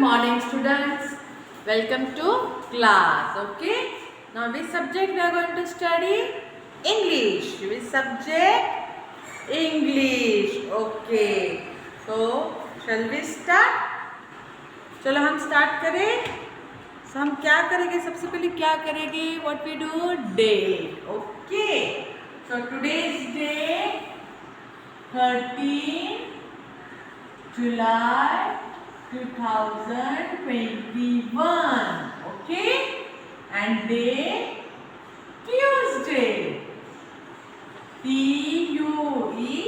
morning, students. Welcome to class. Okay. Now, which subject we are going to study? English. Which subject? English. Okay. So, shall we start? चलो हम start करें. So, हम क्या करेंगे? सबसे पहले क्या करेंगे? What we do? Date. Okay. So, today's date 13 July 2021. Okay. And day Tuesday. Tuesday.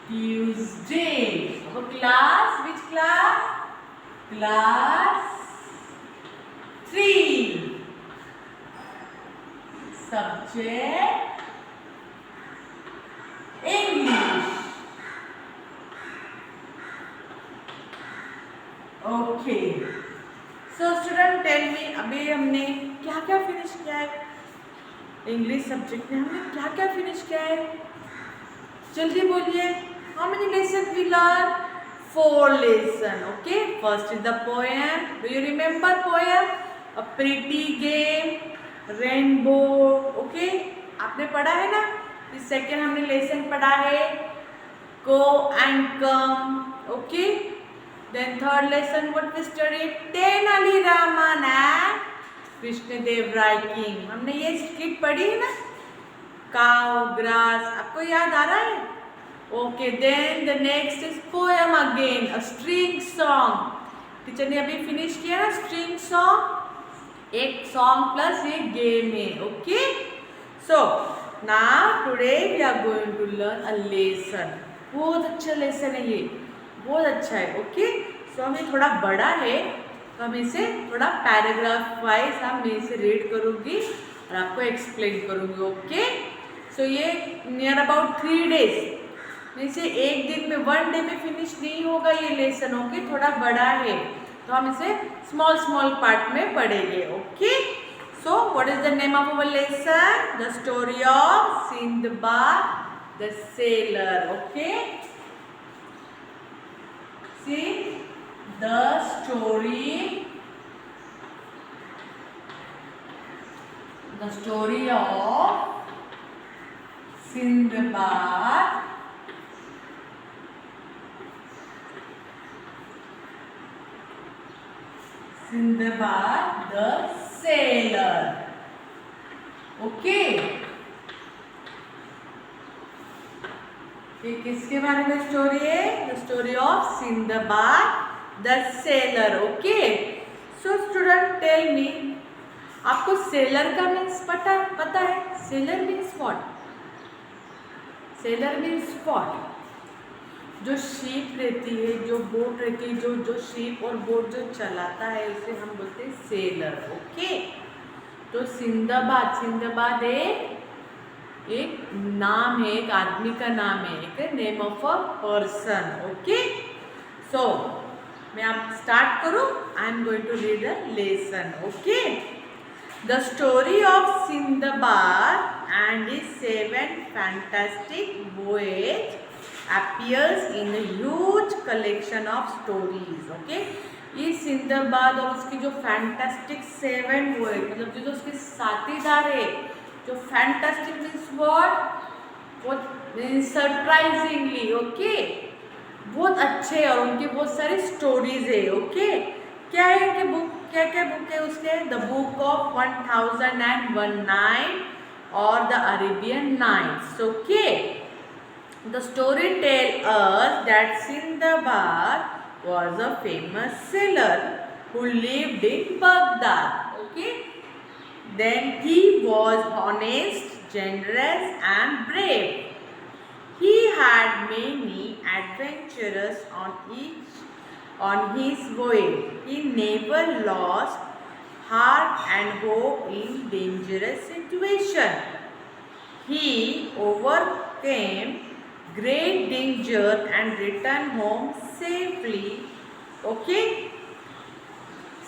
Tuesday. So class, which class? Class 3. Subject English. Okay. So student, tell me, अभी हमने क्या क्या फिनिश किया है? इंग्लिश सब्जेक्ट में हमने क्या क्या फिनिश किया है? जल्दी बोलिए. How many lessons we learn? 4 lessons. Okay. First is the poem. Do you remember poem? A pretty game, rainbow. Okay. आपने पढ़ा है ना? फिर सेकेंड हमने लेसन पढ़ा है go and come. Okay. Then third lesson what we studied? Tenali Raman and Krishnadev Rai King. हमने ये स्किट पढ़ी है ना? Cow, grass. आपको याद आ रहा है? Okay. Then the next is poem again. A string song. Teacher ने अभी फिनिश किया ना string song. एक song plus एक game है. Okay. So now today we are going to learn a lesson. बहुत अच्छा लेसन है ये. बहुत अच्छा है. ओके. सो हमें थोड़ा बड़ा है तो हम इसे थोड़ा पैराग्राफ वाइज हम इसे रीड करूँगी और आपको एक्सप्लेन करूँगी. ओके. सो ये नियर अबाउट 3 days में से एक दिन में 1 day में फिनिश नहीं होगा ये लेसन. ओके. थोड़ा बड़ा है तो हम इसे स्मॉल स्मॉल पार्ट में पढ़ेंगे. Okay. So what is the name of our lesson? The story of Sindbad the sailor. Okay. See the story of Sindbad the sailor. Okay. ये किसके बारे में स्टोरी है? The story of Sindbad the sailor. Okay. So student tell me, आपको sailor का means पता है? Sailor means what? Sailor means what? जो शीप रहती है, जो बोट रहती है, जो शीप और बोट जो चलाता है उसे हम बोलते हैं सेलर. ओके. तो सिंदबाद एक नाम है, एक आदमी का नाम है, एक name of a person. Okay. So मैं आप स्टार्ट करूं. I am going to read a lesson. Okay. The story of Sindbad and his 7 fantastic voyage appears in a huge collection of stories. Okay. ये Sindbad और उसकी जो fantastic 7 वॉयेज मतलब जो उसके साथीदार है, जो fantastic means what means surprisingly. Okay. बहुत अच्छे और उनके बहुत सारी स्टोरीज है. ओके. क्या है कि बुक, क्या क्या बुक है उसके? द बुक ऑफ 1001 नाइट और the Arabian nights. Okay. The story tell us that Sindbad was a famous sailor who lived in Baghdad. Okay. Then he was honest, generous and brave. He had many adventures on his voyage. He never lost heart and hope in dangerous situation. He overcame great danger and returned home safely. Okay.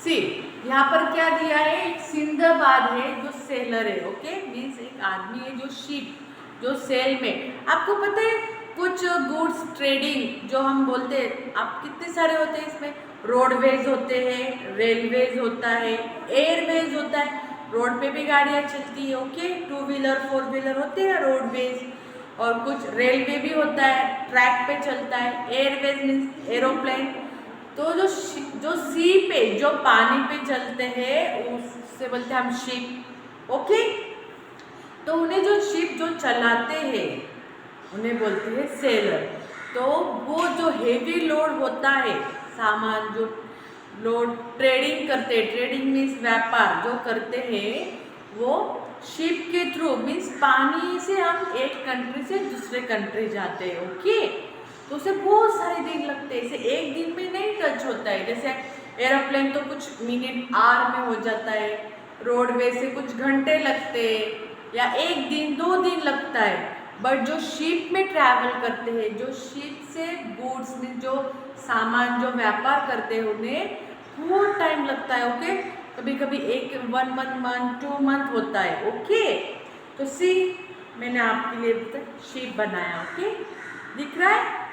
See, यहाँ पर क्या दिया है? एक Sinbad है जो seller है. Okay. Means एक आदमी है जो शिप, जो सेल में. आपको पता है कुछ गुड्स ट्रेडिंग जो हम बोलते हैं, आप कितने सारे होते हैं इसमें, रोडवेज होते हैं, रेलवेज होता है, एयरवेज होता है, रोड पे भी गाड़ियाँ चलती है, ओके, 2 व्हीलर 4 व्हीलर होते हैं रोडवेज, और कुछ रेलवे भी होता है, ट्रैक पे चलता है, एयरवेज मीन्स एरोप्लेन। तो जो सी पे, जो पानी पे चलते हैं उससे बोलते हैं हम शिप, ओके। तो उन्हें जो शिप जो चलाते हैं उन्हें बोलते हैं सेलर। तो वो जो हेवी लोड होता है, सामान जो लोड ट्रेडिंग करते हैं, ट्रेडिंग मीन्स व्यापार जो करते हैं, वो शिप के थ्रू मीन्स पानी से हम एक कंट्री से दूसरे कंट्री जाते हैं, ओके। तो उसे बहुत सारे दिन लगते हैं, इसे एक दिन में नहीं टच होता है। जैसे एरोप्लेन तो कुछ मिनट आवर में हो जाता है, रोडवे से कुछ घंटे लगते हैं या एक दिन 2 दिन लगता है। बट जो शिप में ट्रैवल करते हैं, जो शिप से गुड्स में जो सामान जो व्यापार करते हैं, उन्हें बहुत टाइम लगता है, ओके। कभी कभी 1 मंथ 2 मंथ होता है, ओके। तो सी मैंने आपके लिए शिप बनाया, ओके, दिख रहा है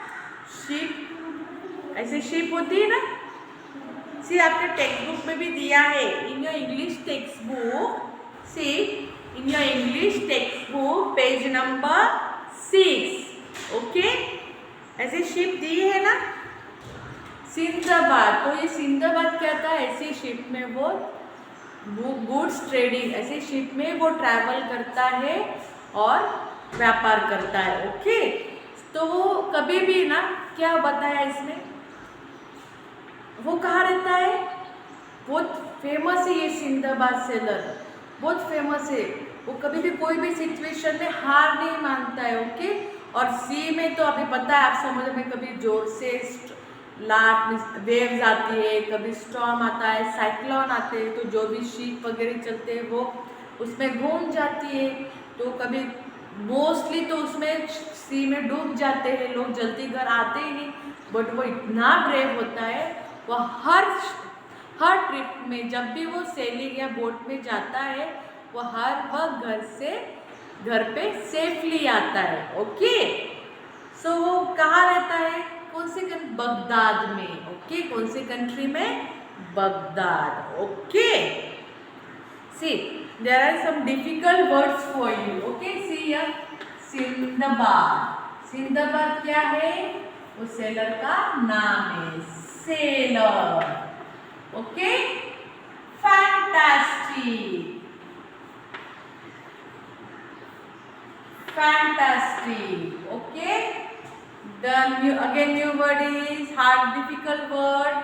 शिप, ऐसे शिप होती है ना। सी आपके टेक्स्ट बुक में भी दिया है, in your English text book, see in your English text book page number 6, okay, ऐसे शिप दी है ना। सिंदाबाद, तो ये सिंदाबाद क्या था, ऐसे शिप में वो गुड्स ट्रेडिंग, ऐसे शिप में वो ट्रैवल करता है और व्यापार करता है, ओके। तो वो कभी भी ना, क्या बताया इसमें, वो कहाँ रहता है, बहुत फेमस है ये सिंदाबाद सेलर, बहुत फेमस है। वो कभी भी कोई भी सिचुएशन में हार नहीं मानता है, ओके। और सी में तो अभी पता है आप समुद्र में कभी जोर से लाट वेव्स आती है, कभी स्टॉर्म आता है, साइक्लोन आते हैं, तो जो भी शिप वगैरह चलते हैं वो उसमें घूम जाती है। तो कभी मोस्टली तो उसमें सी में डूब जाते हैं लोग, जल्दी घर आते ही नहीं। बट वो इतना ब्रेव होता है, वो हर ट्रिप में जब भी वो सेलिंग या बोट में जाता है, वो हर वक्त घर पे सेफली आता है, ओके। सो वो कहाँ रहता है, कौन से बगदाद में, ओके, कौन से कंट्री में, Baghdad, okay. See there are some difficult words for you, okay. See here Sindbad, Sindbad क्या है, वो सेलर का नाम है, sailor, okay. Fantastic, fantastic, okay. The new word is hard difficult word,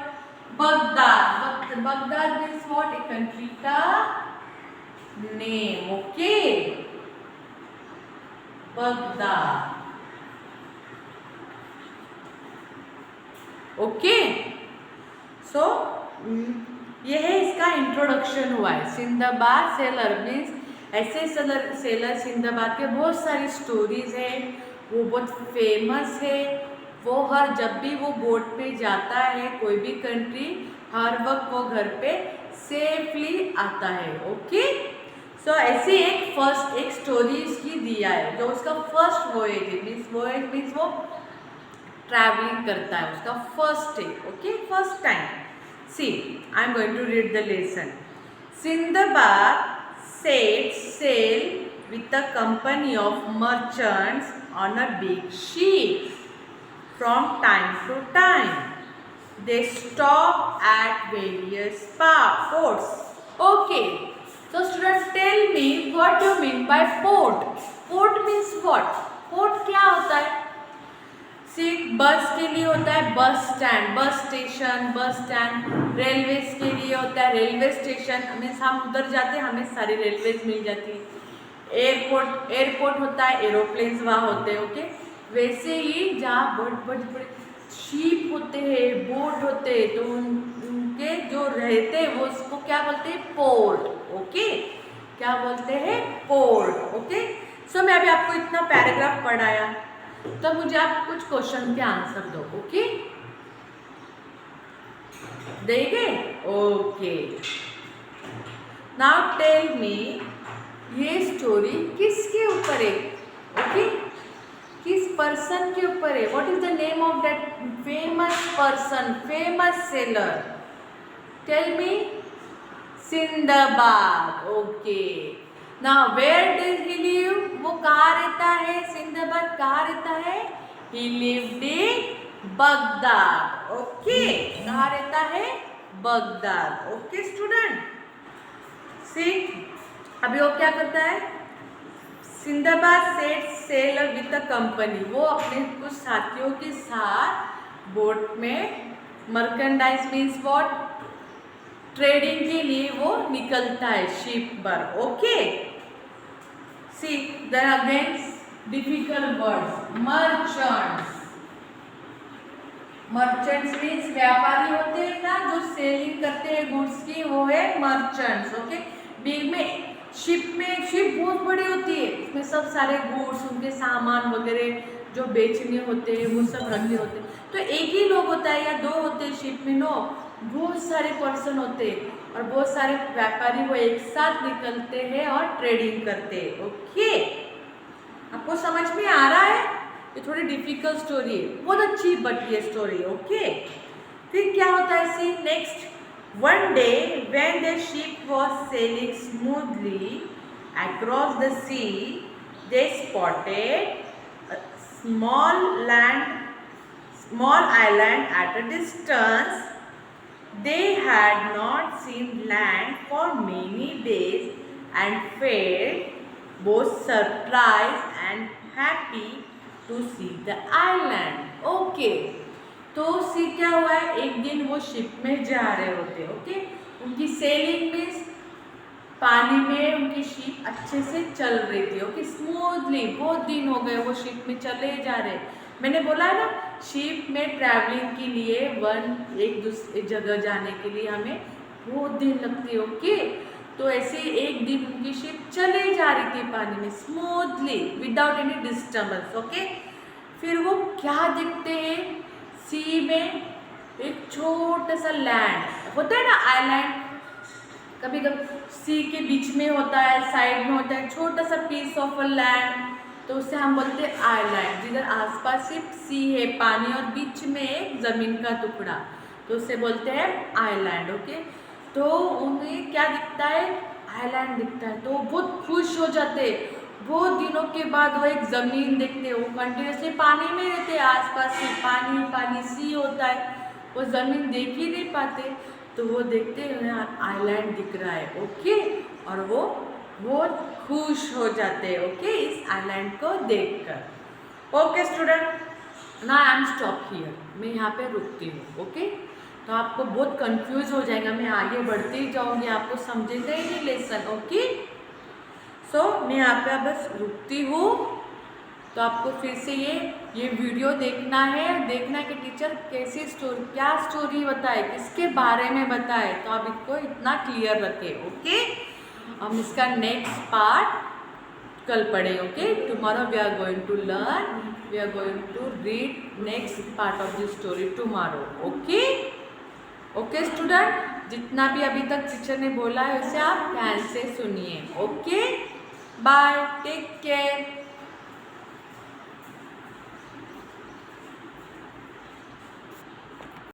Baghdad. Baghdad means what, a country ka name, okay, Baghdad, okay. So ये है इसका introduction हुआ है। सिंदाबाद सेलर मीन्स ऐसे सेलर सिंदाबाद के बहुत सारी स्टोरीज है, वो बहुत फेमस है। वो हर जब भी वो बोट पे जाता है कोई भी कंट्री, हर वक्त वो घर पे सेफली आता है, ओके। सो ऐसे एक स्टोरी उसकी दिया है, जो उसका फर्स्ट वोएज है, मीन्स वो ट्रैवलिंग करता है, उसका फर्स्ट है, okay, first time. See, I am going to read the lesson. Sindbad set sail with a company of merchants on a big ship. From time to time, they stop at various ports. Okay, so students, tell me what you mean by port. Port means what? Port क्या होता है? बस के लिए होता है bus stand, bus stand, railways के लिए होता है रेलवे स्टेशन, मीन्स हम उधर जाते हैं हमें सारी रेलवेज मिल जाती है। एयरपोर्ट होता है, एरोप्लेन्स वहाँ होते हैं, ओके। वैसे ही जहाँ बड़े शिप होते हैं, बोट होते हैं, तो उनके जो रहते हैं वो उसको क्या बोलते हैं, पोर्ट, ओके, क्या बोलते हैं, पोर्ट, ओके। सो मैं अभी आपको इतना पैराग्राफ पढ़ाया, तो मुझे आप कुछ क्वेश्चन के आंसर दो, ओके, देंगे, ओके। नाउ टेल मी, ये स्टोरी किसके ऊपर है, ओके, किस पर्सन के ऊपर है? What is the name of that famous person, famous sailor? Tell me. Sindbad. Okay. Now where does he live? वो कहाँ रहता है? सिंदबाद कहाँ रहता है? He lived in Baghdad. Okay. कहाँ रहता है? बगदाद. Okay student. सी, अभी वो क्या करता है? Sindbad set sail with a company. वो अपने कुछ साथियों के साथ बोट में मर्केंडाइज मीन्स व्हाट, ट्रेडिंग के लिए वो निकलता है शिप पर. Okay. See then again difficult words. Merchants. Merchants means व्यापारी होते हैं ना, जो सेलिंग करते हैं गुड्स की, वो है मर्चेंट्स. ओके. बीच में शिप में, शिप बहुत बड़ी होती है, इसमें सब सारे गुड्स, उनके सामान वगैरह जो बेचने होते हैं वो सब रखे होते हैं. तो एक ही लोग होता है या दो होते हैं शिप में? नो, बहुत सारे पर्सन होते हैं और बहुत सारे व्यापारी वो एक साथ निकलते हैं और ट्रेडिंग करते हैं. ओके. आपको समझ में आ रहा है? ये थोड़ी डिफिकल्ट स्टोरी है, बहुत अच्छी बट ये स्टोरी. ओके. फिर क्या होता है? सी next. One day when the ship was sailing smoothly across the sea, they spotted a small island at a distance. They had not seen land for many days and felt both surprised and happy to see the island. Okay. तो सी क्या हुआ है? एक दिन वो ship में जा रहे होते. ओके. उनकी सेलिंग मीन्स पानी में उनकी शिप अच्छे से चल रही थी. ओके. स्मूथली. बहुत दिन हो गए वो शिप में चले जा रहे. मैंने बोला है ना, शिप में ट्रैवलिंग के लिए एक दूसरे जगह जाने के लिए हमें बहुत दिन लगती है. ओके. तो ऐसे एक दिन उनकी शिप चले जा रही थी पानी में smoothly without any disturbance. Okay. फिर वो क्या देखते हैं? सी में एक छोटा सा लैंड होता है ना, आइलैंड. कभी कभी सी के बीच में होता है, साइड में होता है छोटा सा पीस ऑफ अ लैंड, तो उसे हम बोलते हैं आइलैंड. जिधर आसपास सिर्फ सी है, पानी, और बीच में एक जमीन का टुकड़ा, तो उसे बोलते हैं आइलैंड. ओके. तो उन्हें क्या दिखता है? आइलैंड दिखता है. तो वो बहुत खुश हो जाते. बहुत दिनों के बाद वो एक ज़मीन देखते. वो कंटिन्यूसली पानी में रहते, आसपास से पानी पानी सी होता है, वो ज़मीन देख ही नहीं पाते. तो वो देखते हैं आइलैंड दिख रहा है. ओके. और वो बहुत खुश हो जाते हैं. ओके. इस आइलैंड को देखकर. ओके स्टूडेंट, ना आई एम स्टॉप हियर. मैं यहाँ पे रुकती हूँ. ओके. तो आपको बहुत कंफ्यूज हो जाएगा, मैं आगे बढ़ती ही जाऊँगी, आपको समझेगा ही नहीं लेसन. ओके. सो मैं यहाँ पे बस रुकती हूँ. तो आपको फिर से ये वीडियो देखना है कि टीचर कैसी स्टोरी, क्या स्टोरी बताए, किसके बारे में बताए, तो आप इसको इतना क्लियर रखें. ओके. हम इसका नेक्स्ट पार्ट कल पढ़े. Okay. Tomorrow we are going to learn, we are going to read next part of this story tomorrow. Okay. Okay student, जितना भी अभी तक टीचर ने बोला है उसे आप ध्यान से सुनिए. ओके. बाय. Take care.